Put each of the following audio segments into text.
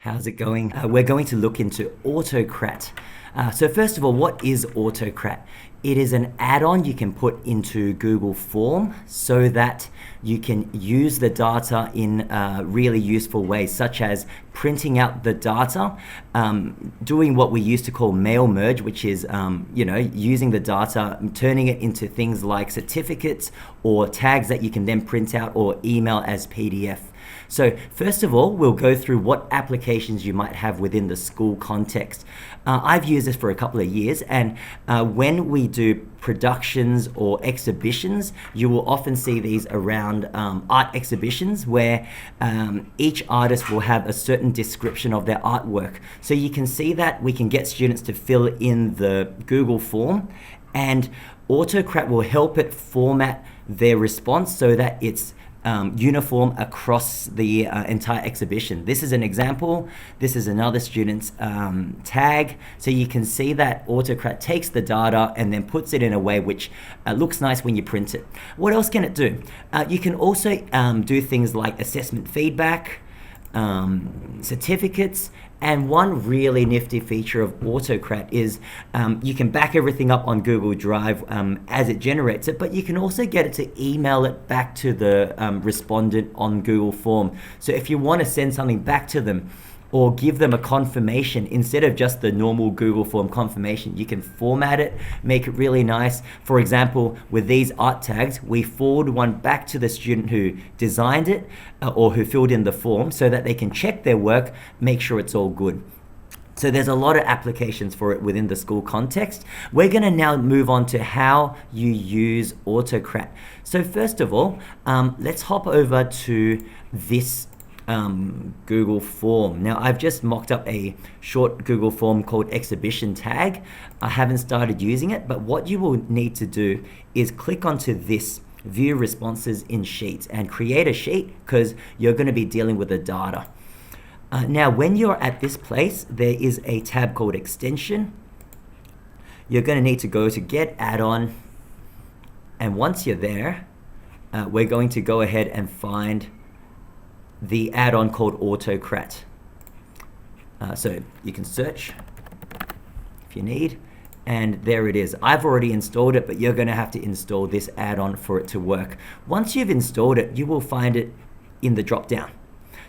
How's it going? We're going to look into Autocrat. So first of all, what is Autocrat? It is an add-on you can put into Google Form so that you can use the data in really useful ways, such as printing out the data, doing what we used to call mail merge, which is using the data, turning it into things like certificates or tags that you can then print out or email as PDF. So first of all, we'll go through what applications you might have within the school context. I've used this for a couple of years, and when we do productions or exhibitions, you will often see these around art exhibitions where each artist will have a certain description of their artwork. So you can see that we can get students to fill in the Google form, and Autocrat will help it format their response so that it's uniform across the entire exhibition. This is an example. This is another student's tag. So you can see that Autocrat takes the data and then puts it in a way which looks nice when you print it. What else can it do? You can also do things like assessment feedback, certificates, and one really nifty feature of Autocrat is you can back everything up on Google Drive as it generates it, but you can also get it to email it back to the respondent on Google Form. So if you want to send something back to them or give them a confirmation instead of just the normal Google Form confirmation, you can format it, make it really nice. For example, with these art tags, we forward one back to the student who designed it or who filled in the form so that they can check their work, make sure it's all good. So there's a lot of applications for it within the school context. We're going to now move on to how you use Autocrat. So first of all, let's hop over to this Google form. Now I've just mocked up a short Google form called exhibition tag. I haven't started using it, but what you will need to do is click onto this view responses in sheets and create a sheet because you're going to be dealing with the data. Now when you're at this place, there is a tab called extension. You're going to need to go to get add-on, and once you're there, we're going to go ahead and find the add-on called Autocrat. So you can search if you need, and there it is. I've already installed it, but you're going to have to install this add-on for it to work. Once you've installed it, you will find it in the drop-down.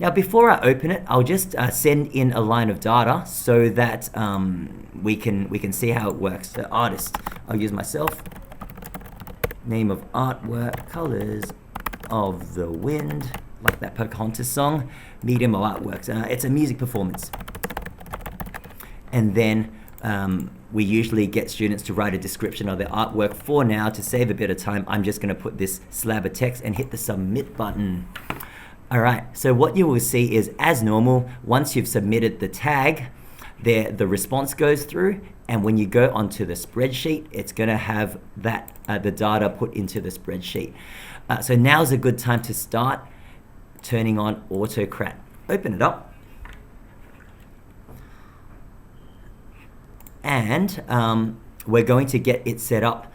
Now before I open it, I'll just send in a line of data so that we can see how it works. So artist, I'll use myself. Name of artwork, colors of the wind, like that Pocahontas song. Medium of artworks. It's a music performance. And then we usually get students to write a description of their artwork. For now, to save a bit of time, I'm just going to put this slab of text and hit the submit button. All right, so what you will see is, as normal, once you've submitted the tag, the response goes through, and when you go onto the spreadsheet, it's going to have that the data put into the spreadsheet. So now's a good time to start turning on Autocrat. Open it up, and we're going to get it set up.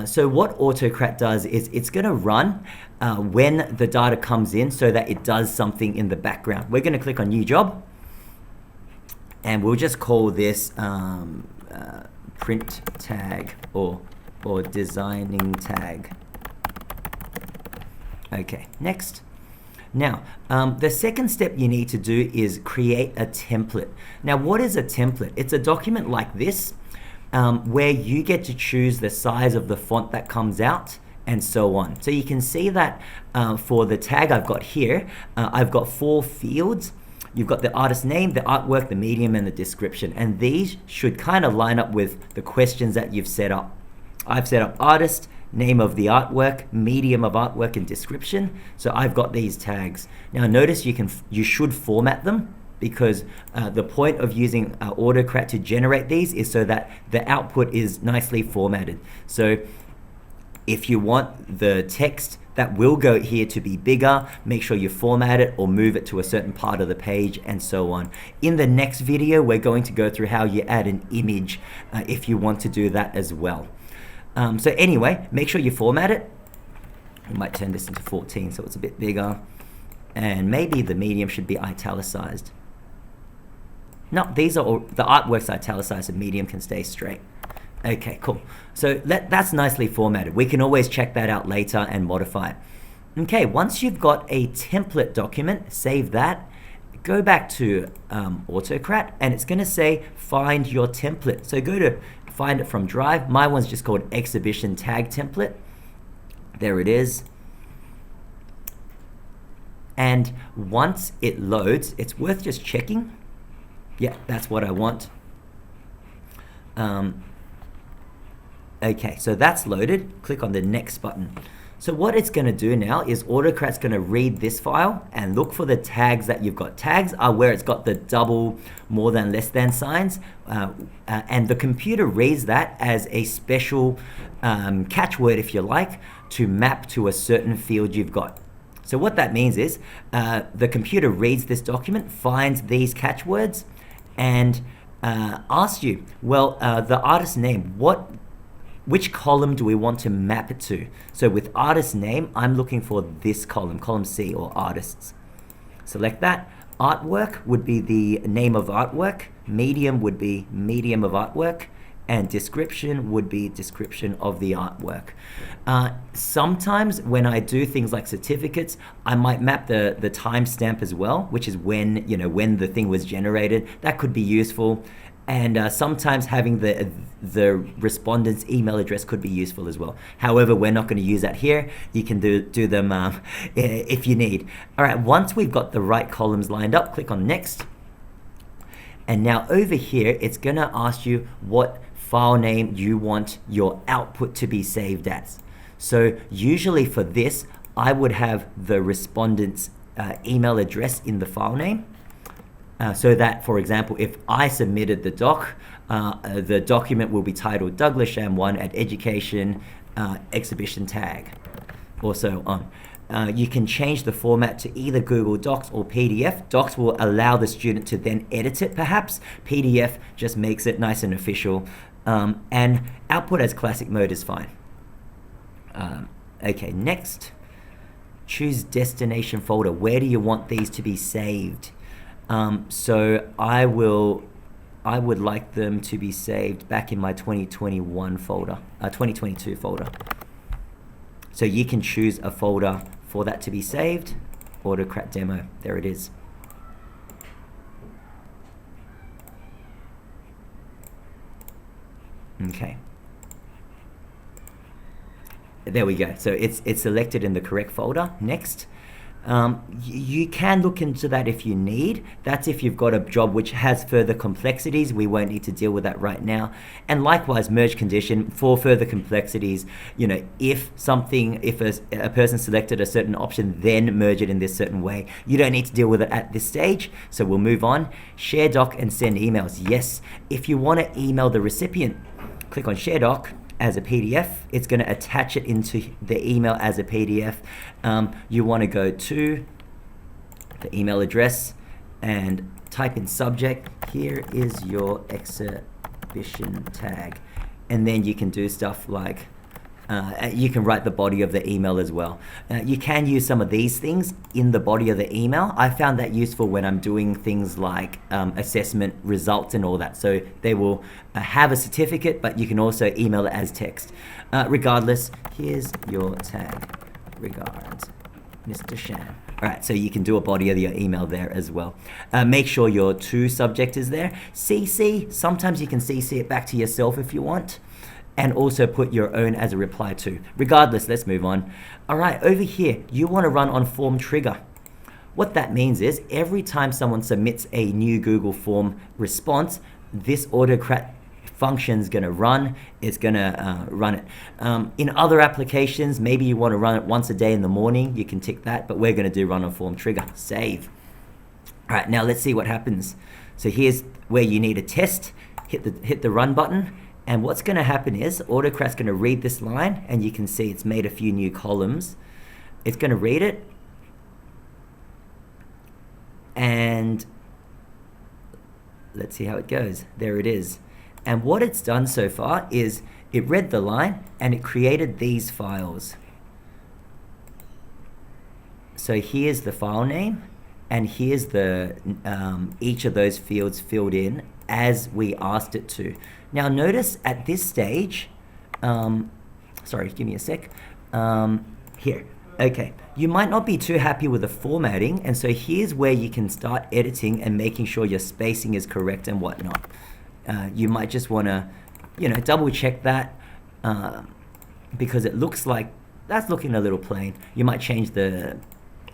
So what Autocrat does is it's going to run when the data comes in so that it does something in the background. We're going to click on new job, and we'll just call this print tag or designing tag. Okay, next. Now, the second step you need to do is create a template. Now, what is a template? It's a document like this where you get to choose the size of the font that comes out and so on. So you can see that for the tag I've got here, I've got 4 fields. You've got the artist name, the artwork, the medium, and the description. And these should kind of line up with the questions that you've set up. I've set up artist, name of the artwork, medium of artwork, and description. So I've got these tags. Now notice you should format them, because the point of using Autocrat to generate these is so that the output is nicely formatted. So if you want the text that will go here to be bigger, make sure you format it or move it to a certain part of the page, and so on. In the next video, we're going to go through how you add an image if you want to do that as well. So anyway, make sure you format it. We might turn this into 14 so it's a bit bigger, and maybe the medium should be italicized. No, these are all, the artworks italicized and medium can stay straight. Okay, cool. So that's nicely formatted. We can always check that out later and modify it. Okay, once you've got a template document, save that. Go back to Autocrat, and it's going to say find your template. So go to find it from Drive. My one's just called exhibition tag template. There it is. And once it loads, it's worth just checking. Yeah, that's what I want. Okay, so that's loaded. Click on the next button. So what it's going to do now is Autocrat's going to read this file and look for the tags that you've got. Tags are where it's got the double, more than, less than signs, and the computer reads that as a special catchword, if you like, to map to a certain field you've got. So what that means is the computer reads this document, finds these catchwords, and asks you, well, the artist's name, which column do we want to map it to? So with artist name, I'm looking for this column, column C, or artists. Select that. Artwork would be the name of artwork. Medium would be medium of artwork. And description would be description of the artwork. Sometimes when I do things like certificates, I might map the timestamp as well, which is when the thing was generated. That could be useful. And sometimes having the respondent's email address could be useful as well. However, we're not going to use that here. You can do them if you need. All right, once we've got the right columns lined up, click on Next. And now over here, it's going to ask you what file name you want your output to be saved as. So usually for this, I would have the respondent's email address in the file name. So that, for example, if I submitted the the document will be titled Douglas Sham 1 at Education Exhibition Tag, or so on. You can change the format to either Google Docs or PDF. Docs will allow the student to then edit it, perhaps. PDF just makes it nice and official. And output as classic mode is fine. Okay, next. Choose destination folder. Where do you want these to be saved? So I would like them to be saved back in my 2021 folder, 2022 folder. So you can choose a folder for that to be saved. Autocrat demo, there it is. Okay. There we go. So it's selected in the correct folder. Next. You can look into that if you need. That's if you've got a job which has further complexities. We won't need to deal with that right now. And likewise, merge condition for further complexities. If a person selected a certain option, then merge it in this certain way. You don't need to deal with it at this stage. So we'll move on. Share doc and send emails. Yes, if you want to email the recipient, click on Share Doc as a PDF. It's going to attach it into the email as a PDF. You want to go to the email address and type in subject. Here is your exhibition tag. And then you can do stuff like you can write the body of the email as well. You can use some of these things in the body of the email. I found that useful when I'm doing things like assessment results and all that. So they will have a certificate, but you can also email it as text. Regardless, here's your tag. Regards, Mr. Sham. All right, so you can do a body of your email there as well. Make sure your to subject is there. CC, sometimes you can CC it back to yourself if you want. And also put your own as a reply to. Regardless, let's move on. All right, over here, you want to run on form trigger. What that means is every time someone submits a new Google form response, this Autocrat function is going to run. It's going to run it. In other applications, maybe you want to run it once a day in the morning. You can tick that, but we're going to do run on form trigger. Save. All right, now let's see what happens. So here's where you need a test. Hit the run button. And what's going to happen is Autocrat's going to read this line, and you can see it's made a few new columns. It's going to read it, and let's see how it goes. There it is. And what it's done so far is it read the line, and it created these files. So here's the file name, and here's the each of those fields filled in as we asked it to. Now notice at this stage, sorry, give me a sec. Here, okay. You might not be too happy with the formatting, and so here's where you can start editing and making sure your spacing is correct and whatnot. You might just want to, double check that because it looks like that's looking a little plain. You might change the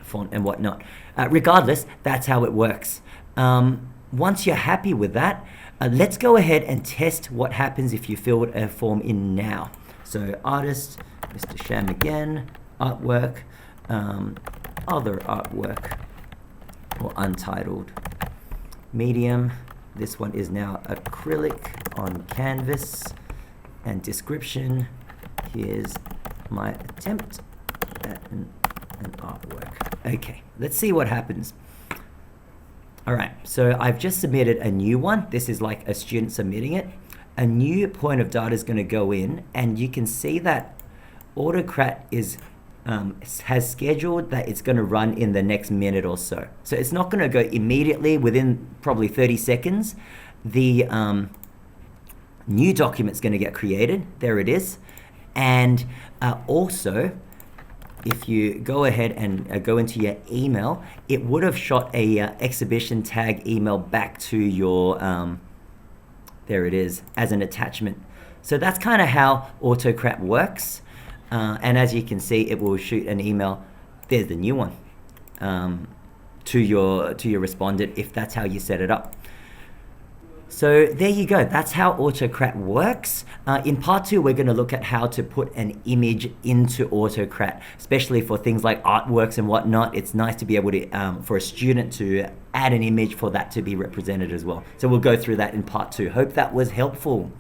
font and whatnot. Regardless, that's how it works. Once you're happy with that, let's go ahead and test what happens if you fill a form in now. So artist, Mr. Sham again, artwork, other artwork, or untitled. Medium, this one is now acrylic on canvas, and description, here's my attempt at an artwork. Okay, let's see what happens. All right, so I've just submitted a new one. This is like a student submitting it. A new point of data is going to go in, and you can see that Autocrat has scheduled that it's going to run in the next minute or so. So it's not going to go immediately within probably 30 seconds. The new document's going to get created. There it is. And also, if you go ahead and go into your email, it would have shot a exhibition tag email back to your, there it is, as an attachment. So that's kind of how Autocrat works. And as you can see, it will shoot an email. There's the new one to your respondent if that's how you set it up. So there you go. That's how Autocrat works. In part 2, we're going to look at how to put an image into Autocrat, especially for things like artworks and whatnot. It's nice to be able to, for a student to add an image for that to be represented as well. So we'll go through that in part 2. Hope that was helpful.